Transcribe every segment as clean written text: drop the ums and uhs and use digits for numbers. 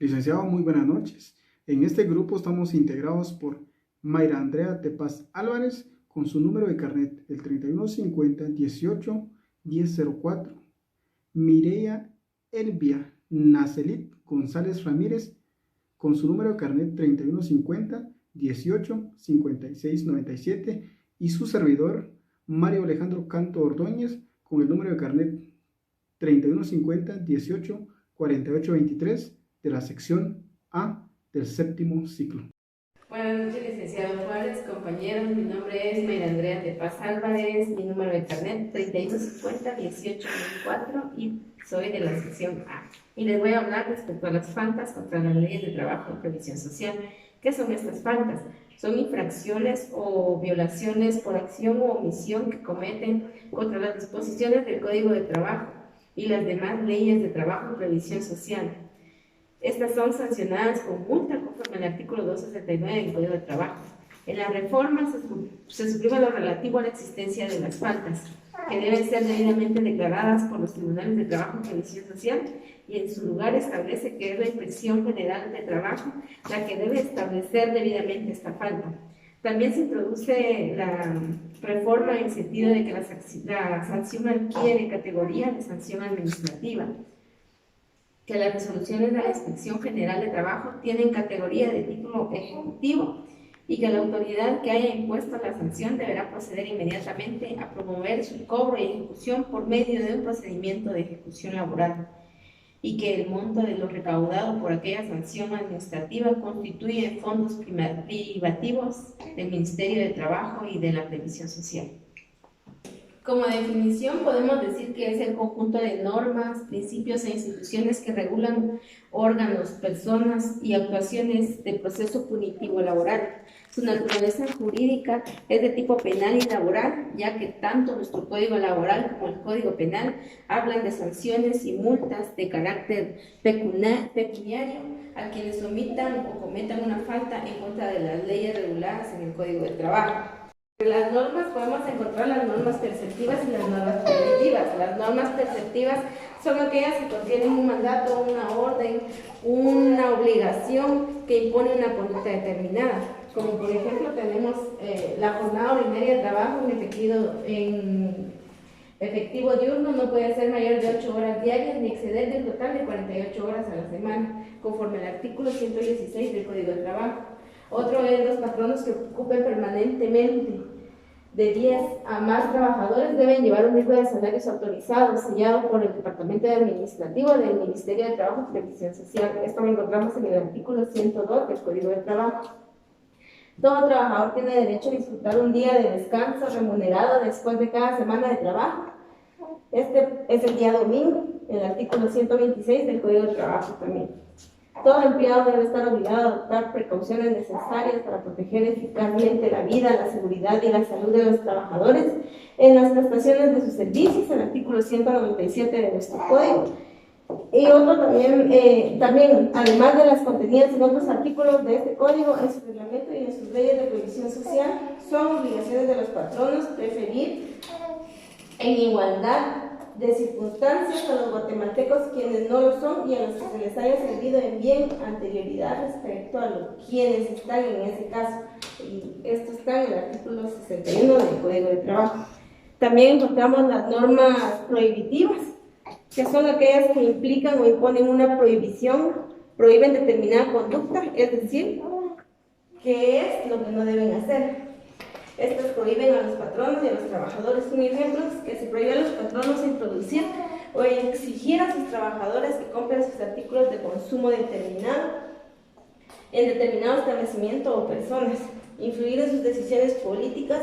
Licenciado, muy buenas noches. En este grupo estamos integrados por Mayra Andrea Tepaz Álvarez con su número de carnet, el 3150 18 1004. Mireya Elvia Nacelit González Ramírez con su número de carnet 3150 18 56 97 y su servidor Mario Alejandro Canto Ordóñez con el número de carnet 3150 18 48 23 de la sección A del séptimo ciclo. Buenas noches, licenciado Juárez, compañeros. Mi nombre es Mayra Andrea de Paz Álvarez, mi número de carnet 3150-1804 y soy de la sección A. Y les voy a hablar respecto a las faltas contra las leyes de trabajo y previsión social. ¿Qué son estas faltas? Son infracciones o violaciones por acción o omisión que cometen contra las disposiciones del Código de Trabajo y las demás leyes de trabajo y previsión social. Estas son sancionadas con multa conforme al artículo 269 del Código de Trabajo. En la reforma se suprime lo relativo a la existencia de las faltas, que deben ser debidamente declaradas por los tribunales de trabajo y previsión social, y en su lugar establece que es la Inspección General de Trabajo la que debe establecer debidamente esta falta. También se introduce la reforma en el sentido de que la sanción adquiere categoría de sanción administrativa, que las resoluciones de la Inspección General de Trabajo tienen categoría de título ejecutivo y que la autoridad que haya impuesto la sanción deberá proceder inmediatamente a promover su cobro y ejecución por medio de un procedimiento de ejecución laboral, y que el monto de lo recaudado por aquella sanción administrativa constituye fondos privativos del Ministerio de Trabajo y de la Previsión Social. Como definición, podemos decir que es el conjunto de normas, principios e instituciones que regulan órganos, personas y actuaciones del proceso punitivo laboral. Su naturaleza jurídica es de tipo penal y laboral, ya que tanto nuestro Código Laboral como el Código Penal hablan de sanciones y multas de carácter pecuniario a quienes omitan o cometan una falta en contra de las leyes reguladas en el Código de Trabajo. En las normas podemos encontrar las normas perceptivas y las normas prohibitivas. Las normas perceptivas son aquellas que contienen un mandato, una orden, una obligación que impone una conducta determinada. Como por ejemplo tenemos la jornada ordinaria de trabajo en efectivo diurno no puede ser mayor de 8 horas diarias ni exceder del total de 48 horas a la semana, conforme al artículo 116 del Código de Trabajo. Otro es los patronos que ocupen permanentemente de 10 a más trabajadores deben llevar un libro de salarios autorizado, sellado por el Departamento Administrativo del Ministerio de Trabajo y Previsión Social. Esto lo encontramos en el artículo 102 del Código de Trabajo. Todo trabajador tiene derecho a disfrutar un día de descanso remunerado después de cada semana de trabajo. Este es el día domingo, el artículo 126 del Código de Trabajo también. Todo empleado debe estar obligado a adoptar precauciones necesarias para proteger eficazmente la vida, la seguridad y la salud de los trabajadores en las prestaciones de sus servicios, el artículo 197 de nuestro Código. Y otro también, además de las contenidas en otros artículos de este Código, en su reglamento y en sus leyes de previsión social, son obligaciones de los patronos preferir en igualdad de circunstancias a los guatemaltecos quienes no lo son y a los que se les haya servido en bien anterioridad respecto a los quienes están en ese caso. Y esto está en el artículo 61 del Código de Trabajo. También encontramos las normas prohibitivas, que son aquellas que implican o imponen una prohibición, prohíben determinada conducta, es decir, qué es lo que no deben hacer. Estos prohíben a los patronos y a los trabajadores. Un ejemplo es que se prohíbe a los patronos introducir o exigir a sus trabajadores que compren sus artículos de consumo determinado en determinado establecimiento o personas, influir en sus decisiones políticas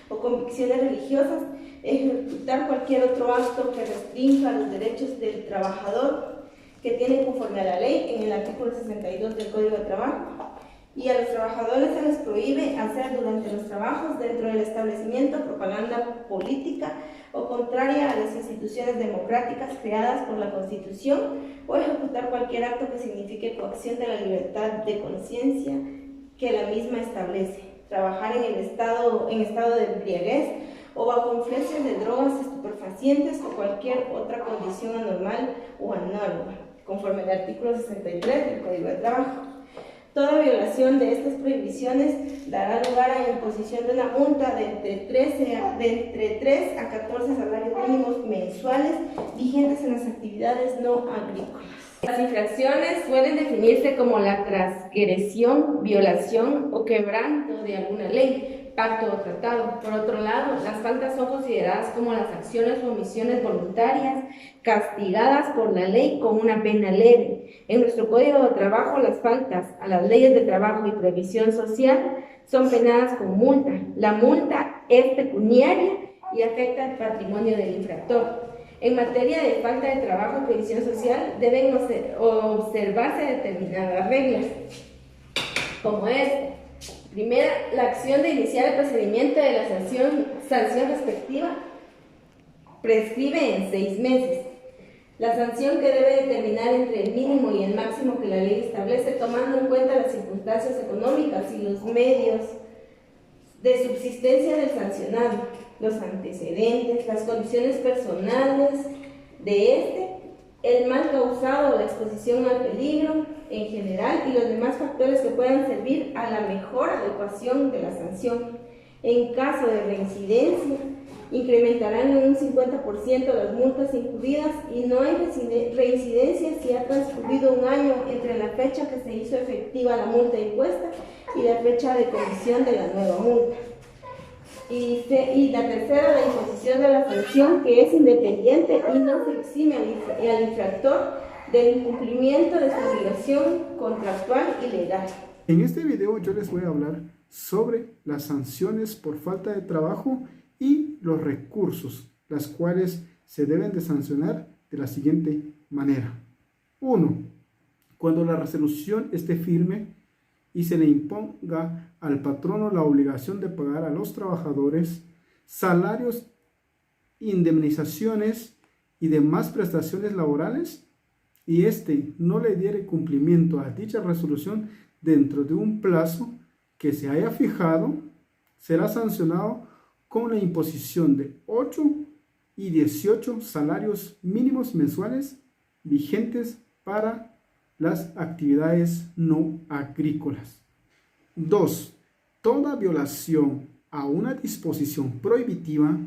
o convicciones religiosas, ejecutar cualquier otro acto que restrinja los derechos del trabajador que tiene conforme a la ley en el artículo 62 del Código de Trabajo. Y a los trabajadores se les prohíbe hacer durante los trabajos dentro del establecimiento propaganda política o contraria a las instituciones democráticas creadas por la Constitución o ejecutar cualquier acto que signifique coacción de la libertad de conciencia que la misma establece, trabajar en estado de embriaguez o bajo influencia de drogas estupefacientes o cualquier otra condición anormal o análoga, conforme al artículo 63 del Código de Trabajo. Toda violación de estas prohibiciones dará lugar a la imposición de una multa de entre 3 a 14 salarios mínimos mensuales vigentes en las actividades no agrícolas. Las infracciones suelen definirse como la transgresión, violación o quebranto de alguna ley, pacto o tratado. Por otro lado, las faltas son consideradas como las acciones o omisiones voluntarias castigadas por la ley con una pena leve. En nuestro Código de Trabajo, las faltas a las leyes de trabajo y previsión social son penadas con multa. La multa es pecuniaria y afecta el patrimonio del infractor. En materia de falta de trabajo y previsión social deben observarse determinadas reglas, como es: primera, la acción de iniciar el procedimiento de la sanción respectiva prescribe en 6 meses. La sanción que debe determinar entre el mínimo y el máximo que la ley establece, tomando en cuenta las circunstancias económicas y los medios de subsistencia del sancionado, los antecedentes, las condiciones personales de el mal causado o la exposición al peligro en general y los demás factores que puedan servir a la mejor adecuación de la sanción. En caso de reincidencia, incrementarán en un 50% las multas incurridas y no hay reincidencia si ha transcurrido un año entre la fecha que se hizo efectiva la multa impuesta y la fecha de comisión de la nueva multa. Y la tercera, la imposición de la sanción, que es independiente y no se exime al infractor del incumplimiento de su obligación contractual y legal. En este video yo les voy a hablar sobre las sanciones por falta de trabajo y los recursos, las cuales se deben de sancionar de la siguiente manera. 1. Cuando la resolución esté firme y se le imponga al patrono la obligación de pagar a los trabajadores salarios, indemnizaciones y demás prestaciones laborales, y éste no le diere cumplimiento a dicha resolución dentro de un plazo que se haya fijado, será sancionado con la imposición de 8 y 18 salarios mínimos mensuales vigentes para las actividades no agrícolas. 2. Toda violación a una disposición prohibitiva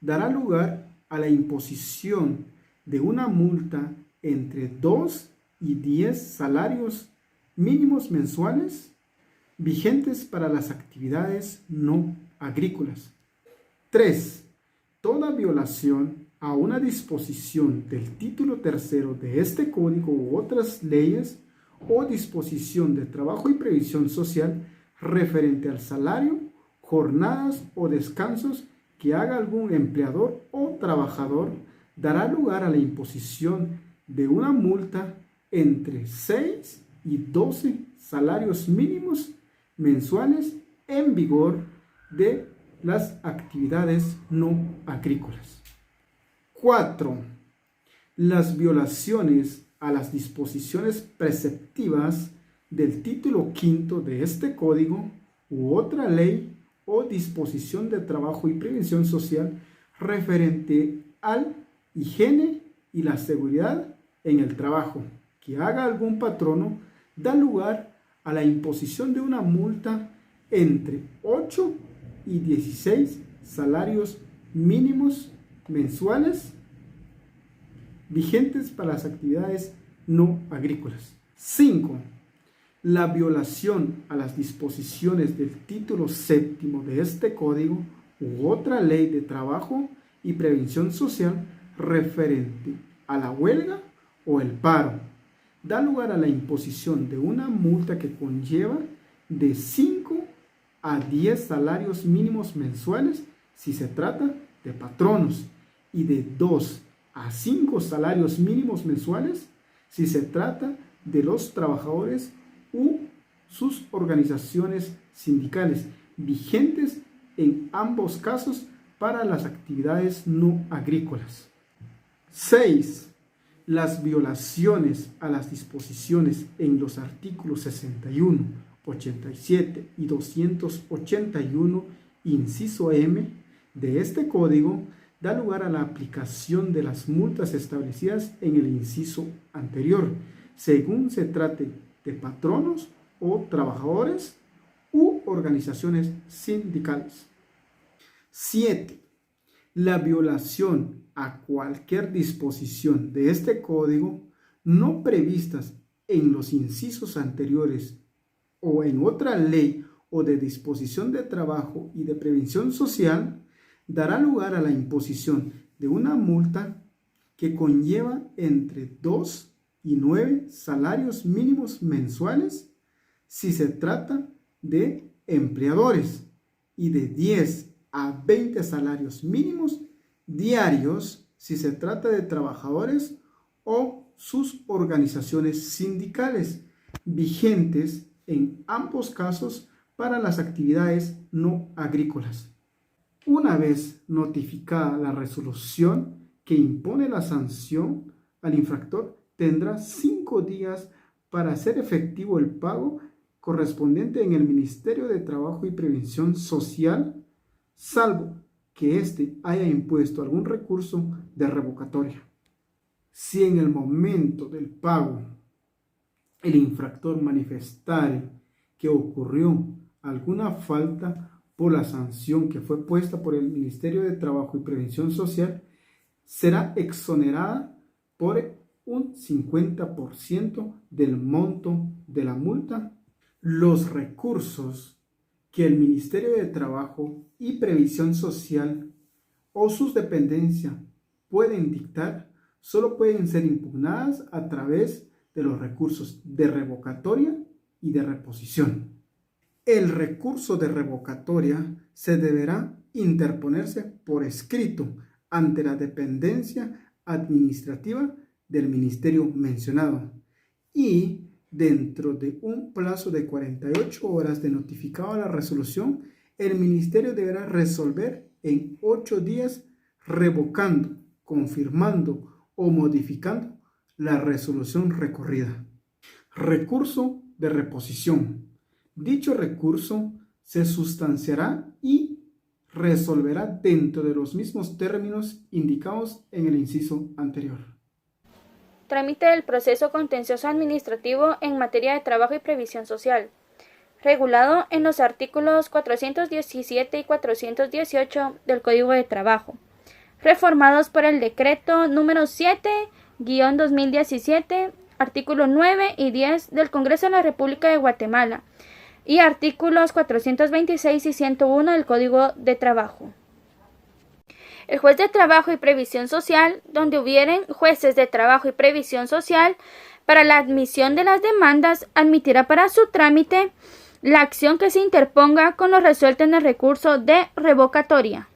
dará lugar a la imposición de una multa entre 2 y 10 salarios mínimos mensuales vigentes para las actividades no agrícolas. 3. Toda violación a una disposición del título tercero de este código u otras leyes o disposición de trabajo y previsión social referente al salario, jornadas o descansos que haga algún empleador o trabajador dará lugar a la imposición de una multa entre 6 y 12 salarios mínimos mensuales en vigor de las actividades no agrícolas. 4. Las violaciones a las disposiciones preceptivas del título quinto de este código u otra ley o disposición de trabajo y prevención social referente al higiene y la seguridad en el trabajo que haga algún patrono da lugar a la imposición de una multa entre 8 y 16 salarios mínimos mensuales vigentes para las actividades no agrícolas. 5. La violación a las disposiciones del título séptimo de este código u otra ley de trabajo y prevención social referente a la huelga o el paro da lugar a la imposición de una multa que conlleva de 5 a 10 salarios mínimos mensuales si se trata de patronos y de 2 a 5 salarios mínimos mensuales si se trata de los trabajadores u sus organizaciones sindicales, vigentes en ambos casos para las actividades no agrícolas. 6. Las violaciones a las disposiciones en los artículos 61, 87 y 281, inciso M, de este código da lugar a la aplicación de las multas establecidas en el inciso anterior, según se trate de patronos o trabajadores u organizaciones sindicales. 7. La violación a cualquier disposición de este código no previstas en los incisos anteriores o en otra ley o de disposición de trabajo y de prevención social dará lugar a la imposición de una multa que conlleva entre 2 y 9 salarios mínimos mensuales si se trata de empleadores y de 10 a 20 salarios mínimos diarios si se trata de trabajadores o sus organizaciones sindicales, vigentes en ambos casos para las actividades no agrícolas. Una vez notificada la resolución que impone la sanción al infractor, tendrá 5 días para hacer efectivo el pago correspondiente en el Ministerio de Trabajo y Previsión Social, salvo que éste haya impuesto algún recurso de revocatoria. Si en el momento del pago el infractor manifestare que ocurrió alguna falta por la sanción que fue puesta por el Ministerio de Trabajo y Previsión Social, será exonerada por un 50% del monto de la multa. Los recursos que el Ministerio de Trabajo y Previsión Social o sus dependencias pueden dictar solo pueden ser impugnadas a través de los recursos de revocatoria y de reposición. El recurso de revocatoria se deberá interponerse por escrito ante la dependencia administrativa del ministerio mencionado y dentro de un plazo de 48 horas de notificada la resolución, el ministerio deberá resolver en 8 días revocando, confirmando o modificando la resolución recorrida. Recurso de reposición. Dicho recurso se sustanciará y resolverá dentro de los mismos términos indicados en el inciso anterior. Trámite del proceso contencioso administrativo en materia de trabajo y previsión social, regulado en los artículos 417 y 418 del Código de Trabajo, reformados por el decreto número 7-2017, artículos 9 y 10 del Congreso de la República de Guatemala, y artículos 426 y 101 del Código de Trabajo. El juez de trabajo y previsión social, donde hubieren jueces de trabajo y previsión social, para la admisión de las demandas, admitirá para su trámite la acción que se interponga con lo resuelto en el recurso de revocatoria.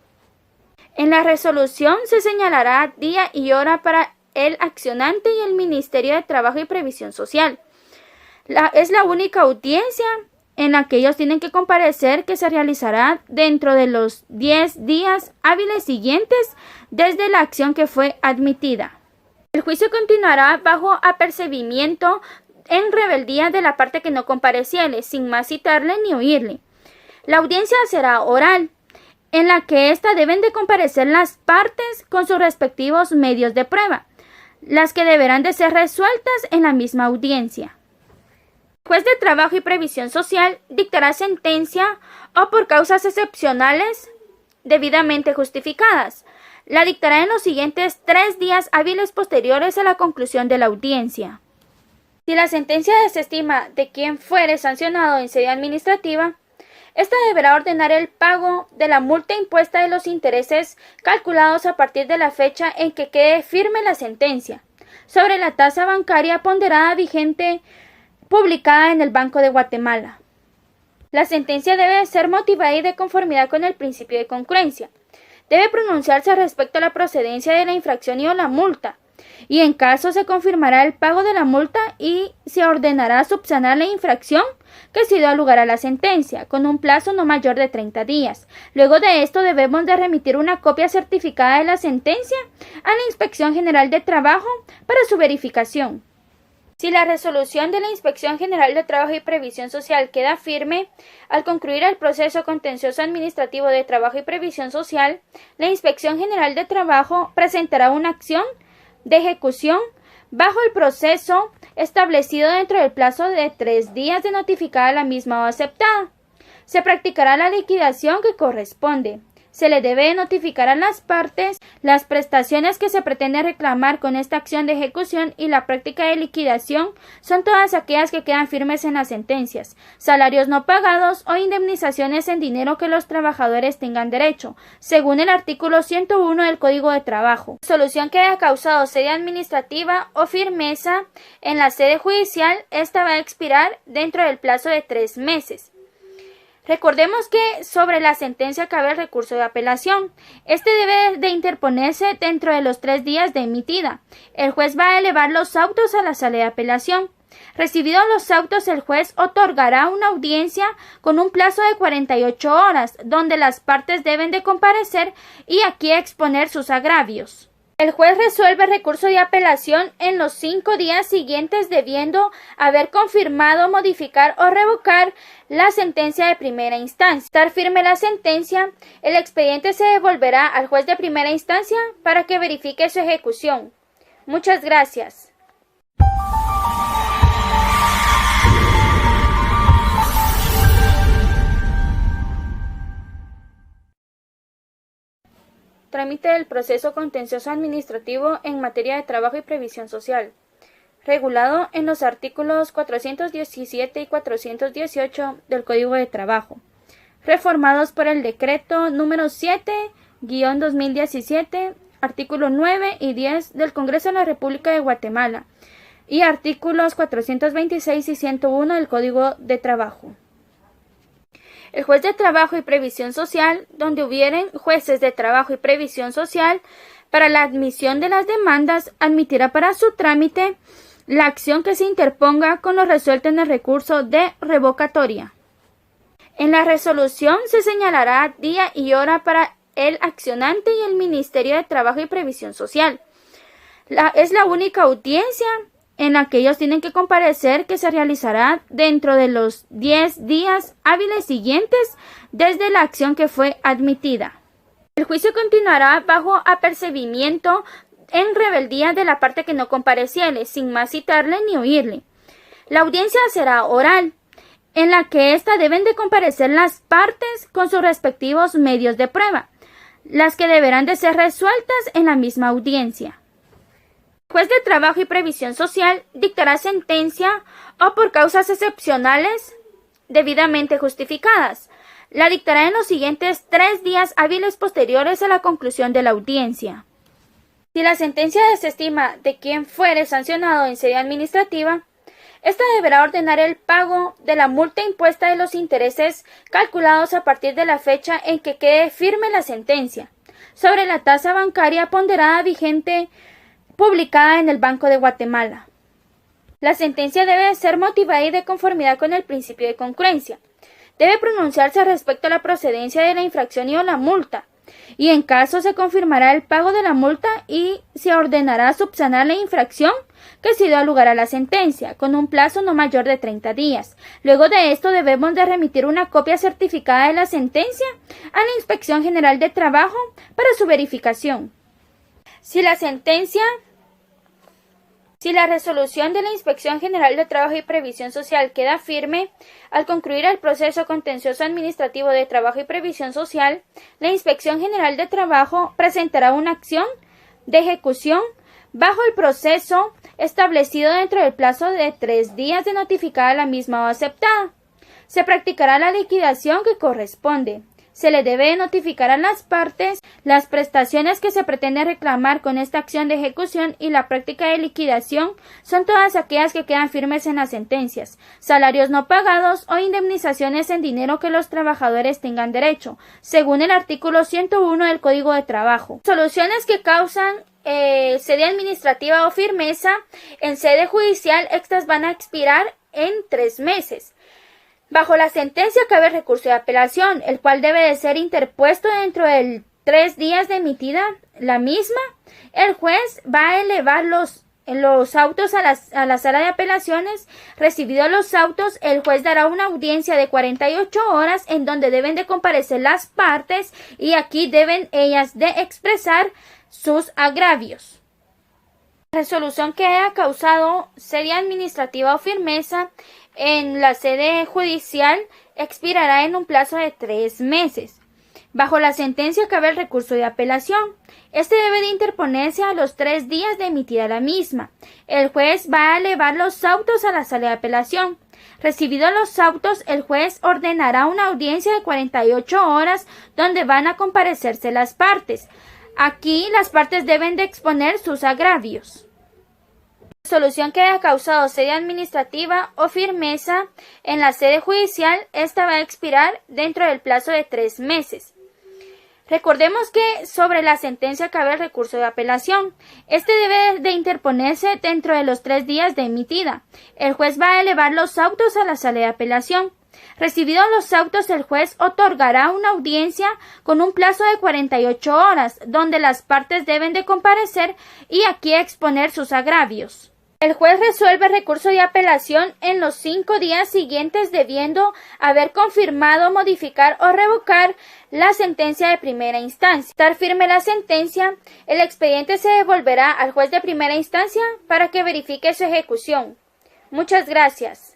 En la resolución se señalará día y hora para el accionante y el Ministerio de Trabajo y Previsión Social. Es la única audiencia en la que ellos tienen que comparecer, que se realizará dentro de los 10 días hábiles siguientes desde la acción que fue admitida. El juicio continuará bajo apercibimiento en rebeldía de la parte que no compareciere, sin más citarle ni oírle. La audiencia será oral, en la que ésta deben de comparecer las partes con sus respectivos medios de prueba, las que deberán de ser resueltas en la misma audiencia. El juez de trabajo y previsión social dictará sentencia o por causas excepcionales debidamente justificadas. La dictará en los siguientes 3 días hábiles posteriores a la conclusión de la audiencia. Si la sentencia desestima de quien fuere sancionado en sede administrativa, ésta deberá ordenar el pago de la multa impuesta de los intereses calculados a partir de la fecha en que quede firme la sentencia, sobre la tasa bancaria ponderada vigente publicada en el Banco de Guatemala. La sentencia debe ser motivada y de conformidad con el principio de concurrencia. Debe pronunciarse respecto a la procedencia de la infracción y o la multa, y en caso se confirmará el pago de la multa y se ordenará subsanar la infracción que se dio lugar a la sentencia, con un plazo no mayor de 30 días. Luego de esto debemos de remitir una copia certificada de la sentencia a la Inspección General de Trabajo para su verificación. Si la resolución de la Inspección General de Trabajo y Previsión Social queda firme, al concluir el proceso contencioso administrativo de Trabajo y Previsión Social, la Inspección General de Trabajo presentará una acción de ejecución bajo el proceso establecido dentro del plazo de 3 días de notificada la misma o aceptada. Se practicará la liquidación que corresponde. Se le debe notificar a las partes las prestaciones que se pretende reclamar con esta acción de ejecución y la práctica de liquidación son todas aquellas que quedan firmes en las sentencias, salarios no pagados o indemnizaciones en dinero que los trabajadores tengan derecho, según el artículo 101 del Código de Trabajo. Solución que haya causado sede administrativa o firmeza en la sede judicial, esta va a expirar dentro del plazo de 3 meses. Recordemos que sobre la sentencia cabe el recurso de apelación. Este debe de interponerse dentro de los 3 días de emitida. El juez va a elevar los autos a la sala de apelación. Recibidos los autos, el juez otorgará una audiencia con un plazo de 48 horas, donde las partes deben de comparecer y aquí exponer sus agravios. El juez resuelve el recurso de apelación en los 5 días siguientes, debiendo haber confirmado, modificar o revocar la sentencia de primera instancia. Estar firme la sentencia, el expediente se devolverá al juez de primera instancia para que verifique su ejecución. Muchas gracias. Trámite del proceso contencioso administrativo en materia de trabajo y previsión social, regulado en los artículos 417 y 418 del Código de Trabajo, reformados por el Decreto número 7-2017, artículos 9 y 10 del Congreso de la República de Guatemala, y artículos 426 y 101 del Código de Trabajo. El juez de trabajo y previsión social, donde hubieren jueces de trabajo y previsión social, para la admisión de las demandas, admitirá para su trámite la acción que se interponga con lo resuelto en el recurso de revocatoria. En la resolución se señalará día y hora para el accionante y el Ministerio de Trabajo y Previsión Social. Es la única audiencia en la que ellos tienen que comparecer, que se realizará dentro de los 10 días hábiles siguientes desde la acción que fue admitida. El juicio continuará bajo apercibimiento en rebeldía de la parte que no compareciere, sin más citarle ni oírle. La audiencia será oral, en la que ésta deben de comparecer las partes con sus respectivos medios de prueba, las que deberán de ser resueltas en la misma audiencia. El juez de trabajo y previsión social dictará sentencia o por causas excepcionales debidamente justificadas. La dictará en los siguientes 3 días hábiles posteriores a la conclusión de la audiencia. Si la sentencia desestima de quien fuere sancionado en sede administrativa, ésta deberá ordenar el pago de la multa impuesta de los intereses calculados a partir de la fecha en que quede firme la sentencia, sobre la tasa bancaria ponderada vigente publicada en el Banco de Guatemala. La sentencia debe ser motivada y de conformidad con el principio de concurrencia. Debe pronunciarse respecto a la procedencia de la infracción y o la multa, y en caso se confirmará el pago de la multa y se ordenará subsanar la infracción que se dio lugar a la sentencia, con un plazo no mayor de 30 días. Luego de esto debemos de remitir una copia certificada de la sentencia a la Inspección General de Trabajo para su verificación. Si la resolución de la Inspección General de Trabajo y Previsión Social queda firme, al concluir el proceso contencioso administrativo de Trabajo y Previsión Social, la Inspección General de Trabajo presentará una acción de ejecución bajo el proceso establecido dentro del plazo de 3 días de notificada la misma o aceptada. Se practicará la liquidación que corresponde. Se le debe notificar a las partes las prestaciones que se pretende reclamar con esta acción de ejecución y la práctica de liquidación son todas aquellas que quedan firmes en las sentencias, salarios no pagados o indemnizaciones en dinero que los trabajadores tengan derecho, según el artículo 101 del Código de Trabajo. Soluciones que causan sede administrativa o firmeza en sede judicial, estas van a expirar en 3 meses. Bajo la sentencia cabe recurso de apelación, el cual debe de ser interpuesto dentro de 3 días de emitida la misma. El juez va a elevar los autos a la sala de apelaciones. Recibidos los autos, el juez dará una audiencia de 48 horas en donde deben de comparecer las partes y aquí deben ellas de expresar sus agravios. Resolución que haya causado seria administrativa o firmeza en la sede judicial expirará en un plazo de 3 meses. Bajo la sentencia cabe el recurso de apelación. Este debe de interponerse a los 3 días de emitida la misma. El juez va a elevar los autos a la sala de apelación. Recibidos los autos, el juez ordenará una audiencia de 48 horas donde van a comparecerse las partes. Aquí las partes deben de exponer sus agravios. Resolución que haya causado sede administrativa o firmeza en la sede judicial, esta va a expirar dentro del plazo de 3 meses. Recordemos que sobre la sentencia cabe el recurso de apelación. Este debe de interponerse dentro de los 3 días de emitida. El juez va a elevar los autos a la sala de apelación. Recibidos los autos, el juez otorgará una audiencia con un plazo de 48 horas, donde las partes deben de comparecer y aquí exponer sus agravios. El juez resuelve recurso de apelación en los 5 días siguientes, debiendo haber confirmado, modificar o revocar la sentencia de primera instancia. Estar firme la sentencia, el expediente se devolverá al juez de primera instancia para que verifique su ejecución. Muchas gracias.